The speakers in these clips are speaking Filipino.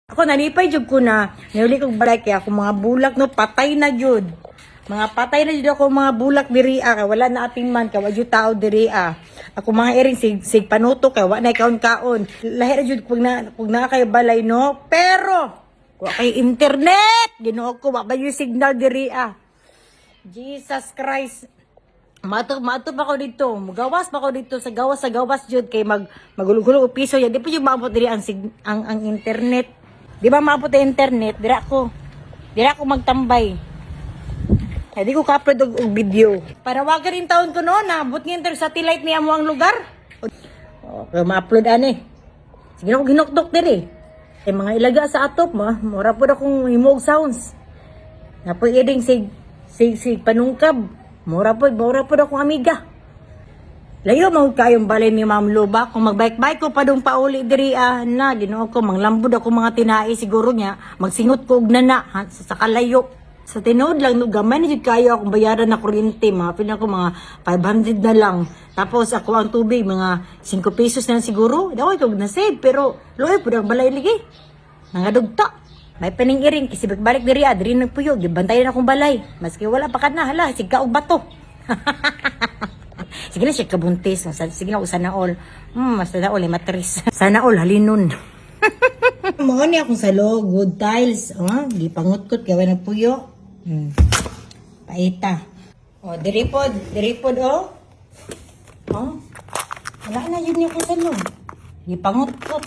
Ako nalipay jud ko na nili kog balay kaya ako mga bulak no patay na jud. Mga patay na jud ako mga bulak diri kay wala na ating man kay jud tao diri Ako mga iring sig panuto kay wa na kaon-kaon. Lahi ra jud pag na kay balay no. Pero wa kay internet. Ginoo ko wa ba yung signal diri Jesus Christ. Mato pa ko dito. Magawas pa ko dito sa gawas jud kay magulog-ulog og piso ya. Di pa jud maabot diri ang internet. Di ba maabot ang internet? Dira ako magtambay. Kaya di ko ka-upload og video. Para waga rin taon ko noon, naabot ng satellite niya mo ang lugar. Okay, ma-upload ani. Sige na ko ginokdok diri. Kay mga ilaga sa atop, mura po akong himog sounds. Napoy eding sig panungkab. Mura po akong amiga. Layo mahud kayong balay ni Ma'am Luba kung magbike-bike ko pa dong pauli diri na Ginoo ko manglambod ako mga tinai siguro niya magsingot ko og nana sa kalayo sa tinuod lang no gamay ni jud kayo akong bayaran na kuryente mapin ako mga 500 na lang tapos ako ang tubig mga 5 pesos na siguro daw ko na save pero loy pud ang balay ligi nangadugta may paning-iring kasi balik diri diri nagpuyo gibantayan akong balay maski wala pa kana hala sigka og bato. Sige na siya kabuntis. Sige na ako sana all. Sana all matris. Sana all halinon. Mga niya akong salo. Good tiles. Gipangot-kot. Gawa ng puyo. Paita. Diripod. Wala na yun niya akong salo. Gipangot-kot.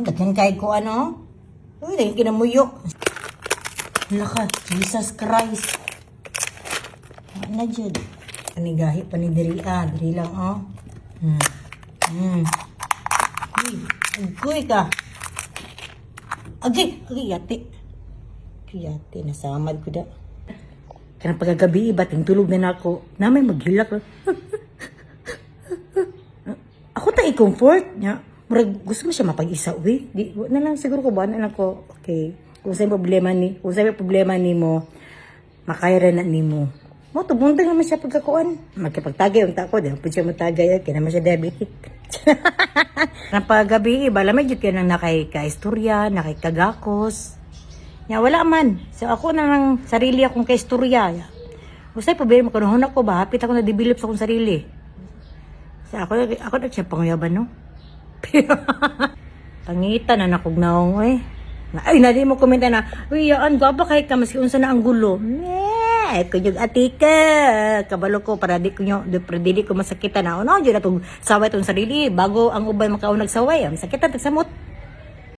Daghan kay ko Uy, daghan kinamuyo. Wala ka. Jesus Christ. Wala na dyan. Panigahi, panidiri diri lang, Agkoy ka. Agi, yate. Yate, nasamad ko da. Kanang pagagabi, bating tulog na ako. Namay maghilak. Ako ta i-comfort niya. Murag, gusto mo siya mapag-isa, uy. Di, na lang siguro ko ba, na lang ko, okay. Kung sa'yo problema ni mo, makaya na ni mo. Mo tubundang naman siya pagkakuan. Magkipagtagay yung tako, dahil po siya matagay, kaya naman siya diabetic. Nang paggabi, bala may jud kaya nang nakay-kaistorya, nakay-kagakos. Ya, wala man. So ako na ng sarili akong kaistorya. Usay problema ko, nahon ako ba, hapit ako na-develop sa akong sarili. So ako na siya panguyaban, no? Pangitan na nakugnaong, Ay, nadi mo komenta na, uy, yaan, gaba kay ka, maski unsa na ang gulo. Kunyog atika, kabalo ko, para di ko masakitan na. Ano, dyan na itong saway itong sarili, bago ang ubay makaunag saway, masakitan, tagsamot.